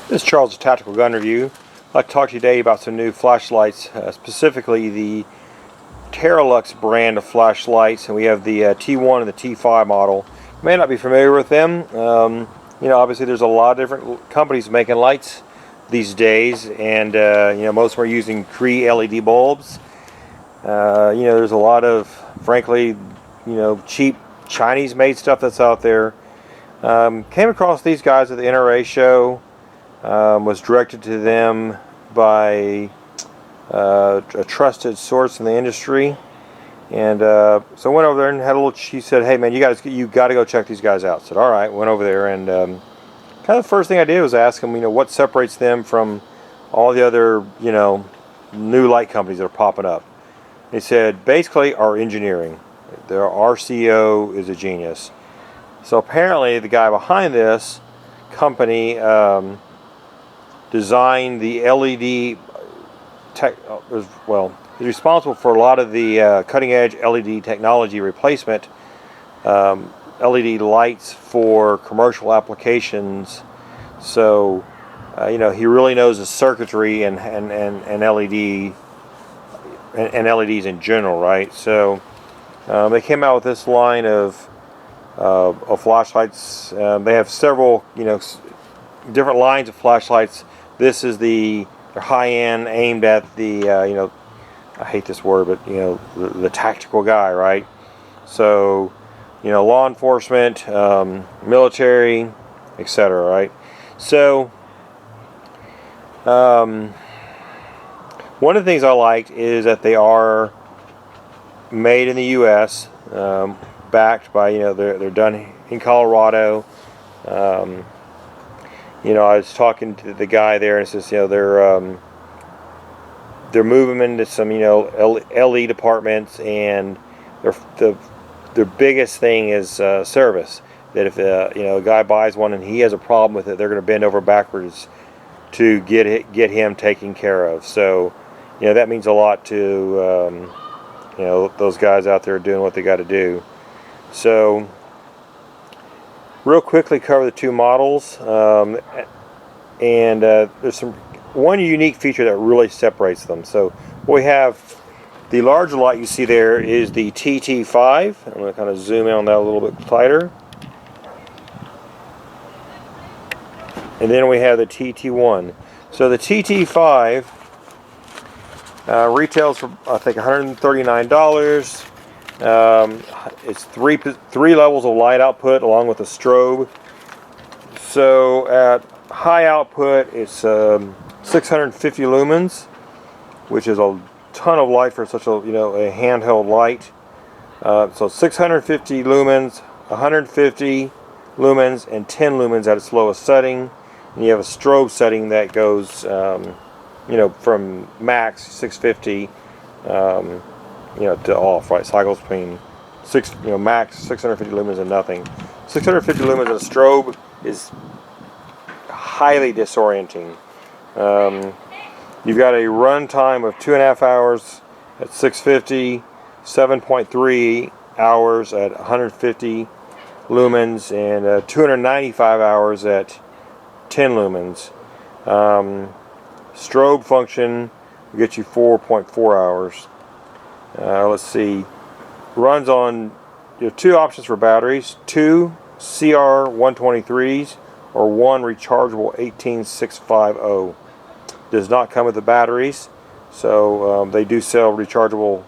This is Charles, Tactical Gun Review. I'd like to talk to you today about some new flashlights, specifically the Terralux brand of flashlights, and we have the T1 and the T5 model. You may not be familiar with them. Obviously there's a lot of different companies making lights these days, and most of them are using Cree LED bulbs. There's a lot of, frankly, cheap Chinese-made stuff that's out there. Came across these guys at the NRA show. Was directed to them by a trusted source in the industry, and so I went over there and had a little. She said, "Hey man, you got to go check these guys out." I said, "All right." Went over there, and kind of the first thing I did was ask them, what separates them from all the other new light companies that are popping up. They said basically our engineering. Their CEO is a genius. So apparently the guy behind this company designed the LED is responsible for a lot of the cutting edge LED technology replacement LED lights for commercial applications. So he really knows the circuitry and LED and LEDs in general, right? So they came out with this line of flashlights. They have several different lines of flashlights. This is the high-end, aimed at the I hate this word, but the tactical guy, right? So law enforcement, military, etc., right? So one of the things I liked is that they are made in the U.S., backed by they're done in Colorado. I was talking to the guy there, and it says they're moving into some LE departments, and their biggest thing is service. That if a guy buys one and he has a problem with it, they're going to bend over backwards to get him taken care of. So that means a lot to those guys out there doing what they got to do. So real quickly cover the two models, and there's one unique feature that really separates them. So we have the larger light you see there is the TT5. I'm going to kind of zoom in on that a little bit tighter. And then we have the TT1. So the TT5 retails for I think $139. It's three levels of light output along with a strobe. So at high output it's 650 lumens, which is a ton of light for such a a handheld light. So 650 lumens, 150 lumens, and 10 lumens at its lowest setting. And you have a strobe setting that goes from max 650 to off, right? Cycles between max 650 lumens and nothing. 650 lumens in a strobe is highly disorienting. You've got a run time of 2.5 hours at 650, 7.3 hours at 150 lumens, and 295 hours at 10 lumens. Strobe function will get you 4.4 hours. Let's see, runs on two options for batteries, 2 CR123s or 1 rechargeable 18650. Does not come with the batteries, so they do sell rechargeable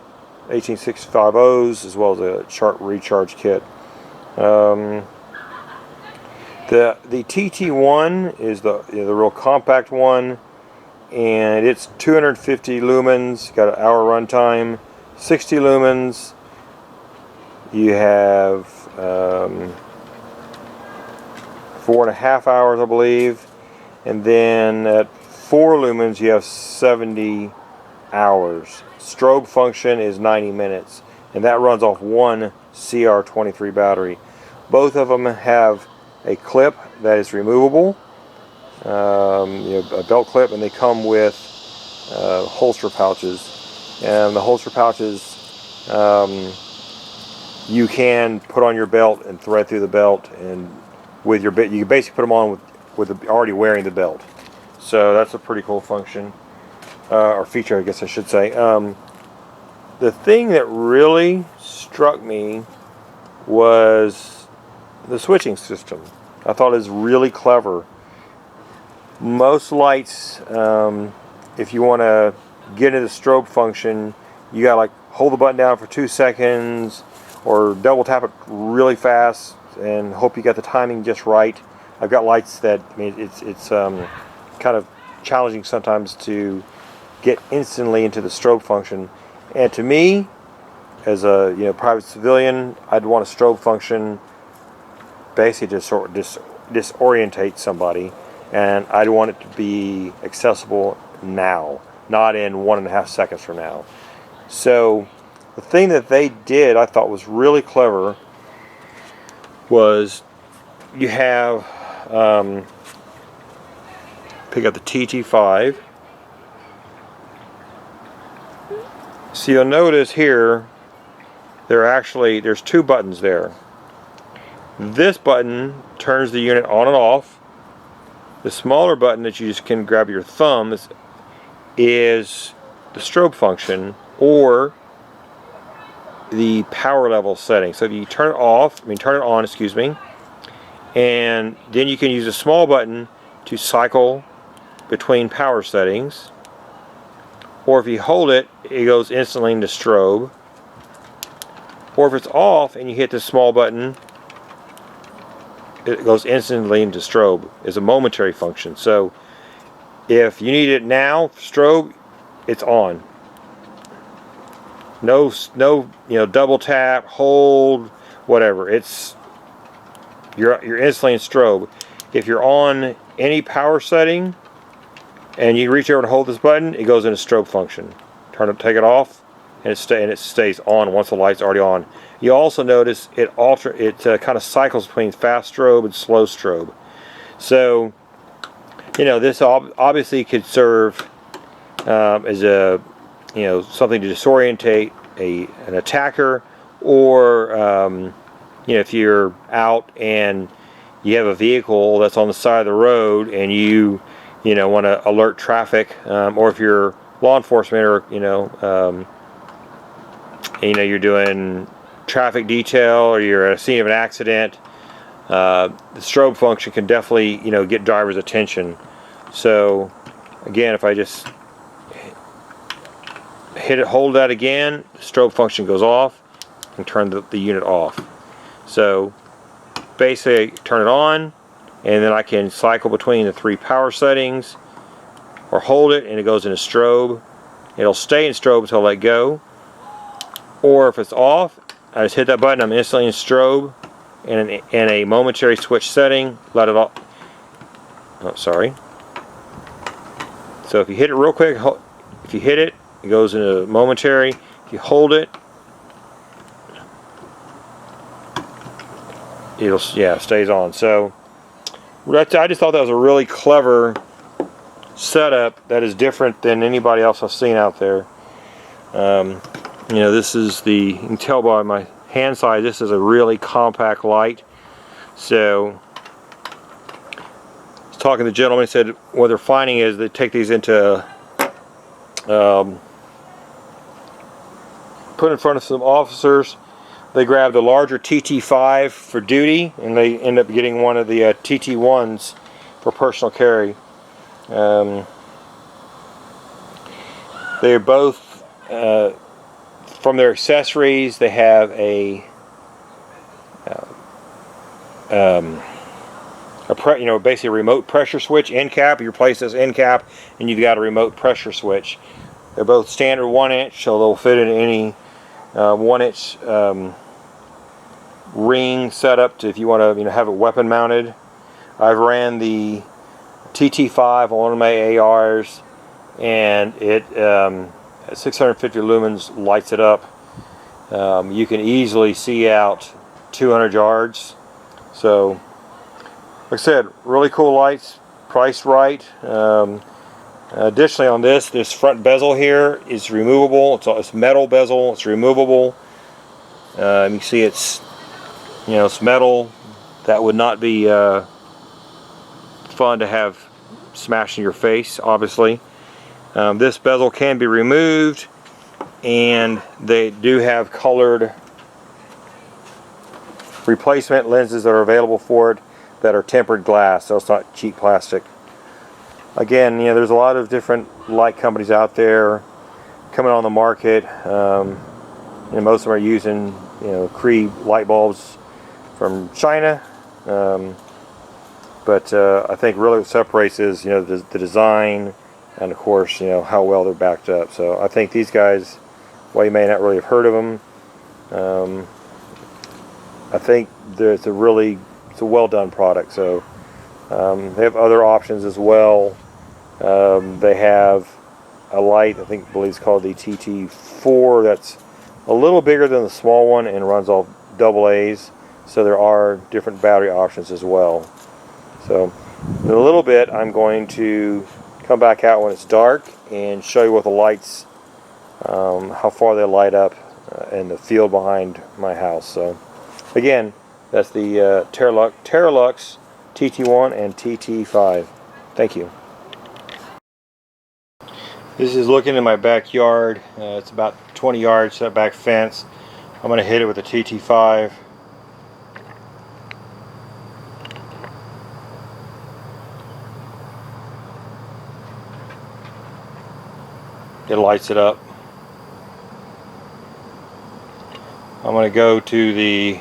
18650s as well as a chart recharge kit. The TT1 is the real compact one, and it's 250 lumens, got an hour run time. 60 lumens, you have 4.5 hours, I believe, and then at 4 lumens you have 70 hours. Strobe function is 90 minutes, and that runs off one CR23 battery. Both of them have a clip that is removable, a belt clip, and they come with holster pouches. And the holster pouches you can put on your belt and thread through the belt, and with your bit you can basically put them on with already wearing the belt. So that's a pretty cool function, or feature, I guess I should say. The thing that really struck me was the switching system. I thought it was really clever. Most lights, if you want to get into the strobe function, you gotta like hold the button down for 2 seconds or double tap it really fast and hope you got the timing just right. I've got lights that, I mean, it's kind of challenging sometimes to get instantly into the strobe function. And to me, as a private civilian, I'd want a strobe function basically to sort of disorientate somebody, and I'd want it to be accessible now, not in 1.5 seconds from now. So the thing that they did I thought was really clever was you have pick up the TT5. So you'll notice here there's 2 buttons there. This button turns the unit on and off. The smaller button that you just can grab your thumb is the strobe function, or the power level setting. So if you turn it on, excuse me, and then you can use a small button to cycle between power settings, or if you hold it, it goes instantly into strobe, or if it's off and you hit the small button, it goes instantly into strobe. It's a momentary function. So if you need it now, strobe, it's on. No, double tap, hold, whatever. You're instantly in strobe. If you're on any power setting and you reach over and hold this button, it goes into strobe function. Take it off, and it stays on once the light's already on. You also notice it kind of cycles between fast strobe and slow strobe. So this obviously could serve as a something to disorientate an attacker, or if you're out and you have a vehicle that's on the side of the road and you want to alert traffic, or if you're law enforcement, or you're doing traffic detail, or you're at a scene of an accident, the strobe function can definitely get drivers' attention. So again, if I just hold that again, the strobe function goes off and turn the unit off. So basically turn it on, and then I can cycle between the 3 power settings, or hold it and it goes into strobe. It'll stay in strobe until I let go, or if it's off, I just hit that button, I'm instantly in strobe, and in a momentary switch setting, let it off. Oh, sorry. So if you hit it real quick, if you hit it, it goes into momentary. If you hold it, stays on. So I just thought that was a really clever setup that is different than anybody else I've seen out there. This is you can tell by my hand size, this is a really compact light. So I was talking to the gentleman, he said what they're finding is they take these into put in front of some officers. They grab the larger TT5 for duty, and they end up getting one of the TT1s for personal carry. They're both, from their accessories, they have basically a remote pressure switch end cap. You replace this end cap, and you've got a remote pressure switch. They're both standard 1-inch, so they'll fit in any 1-inch ring setup if you want to have it weapon mounted. I've ran the TT5 on one of my ARs, and it at 650 lumens lights it up. You can easily see out 200 yards. So like I said, really cool lights, priced right. Additionally, on this front bezel here is removable. It's metal bezel. It's removable. You can see it's metal. That would not be fun to have smash in your face, obviously. This bezel can be removed, and they do have colored replacement lenses that are available for it that are tempered glass, so it's not cheap plastic. Again, you know, there's a lot of different light companies out there coming on the market. And most of them are using, you know, Cree light bulbs from China. But I think really what separates is, you know, the design, and of course, you know, how well they're backed up. So I think these guys, while you may not really have heard of them, I think it's a well done product. So they have other options as well. They have a light, I believe it's called the TT4, that's a little bigger than the small one and runs all AA's. So there are different battery options as well. So in a little bit I'm going to come back out when it's dark and show you what the lights, how far they light up in the field behind my house. So again, that's the Terralux TT1 and TT5. Thank you. This is looking in my backyard. It's about 20 yards setback fence. I'm going to hit it with a TT5. It lights it up. I'm going to go to the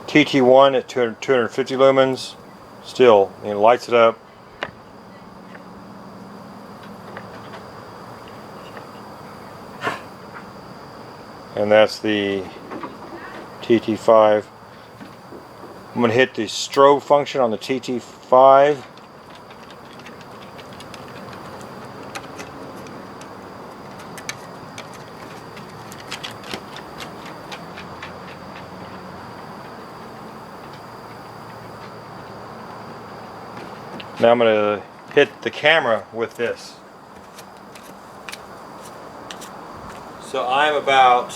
TT1 at 250 lumens. Still, it lights it up. And that's the TT5. I'm going to hit the strobe function on the TT5. Now I'm going to hit the camera with this. So I'm about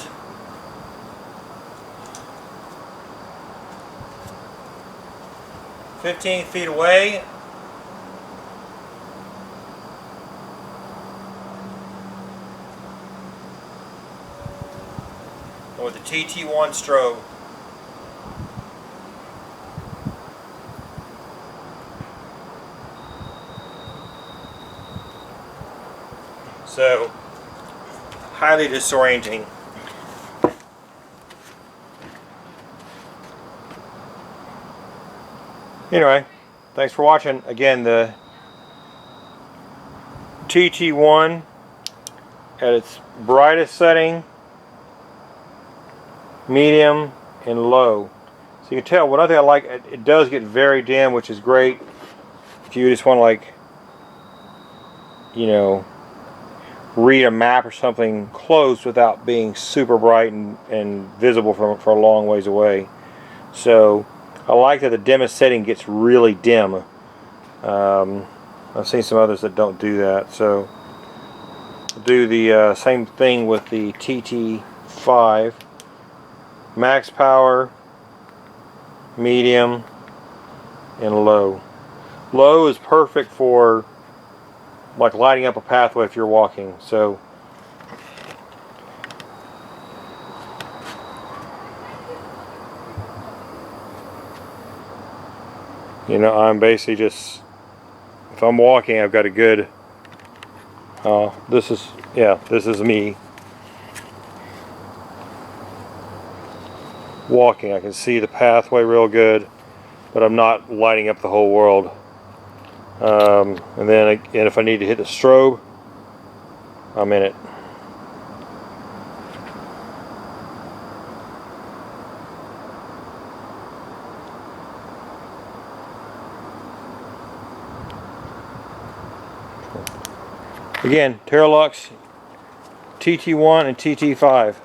15 feet away. With the TT1 strobe. So, highly disorienting. Anyway, thanks for watching. Again, the TT1 at its brightest setting, medium, and low. So you can tell, one other thing I like, it does get very dim, which is great if you just want to, like, you know, read a map or something close without being super bright and visible for a long ways away. So I like that the dimmest setting gets really dim. I've seen some others that don't do that. So I'll do the same thing with the TT5. Max power, medium, and low. Low is perfect for like lighting up a pathway if you're walking. So you know, I'm basically just, if I'm walking, I've got a good this is me walking. I can see the pathway real good, but I'm not lighting up the whole world. And then again, if I need to hit the strobe, I'm in it. Again, Terralux TT1 and TT5.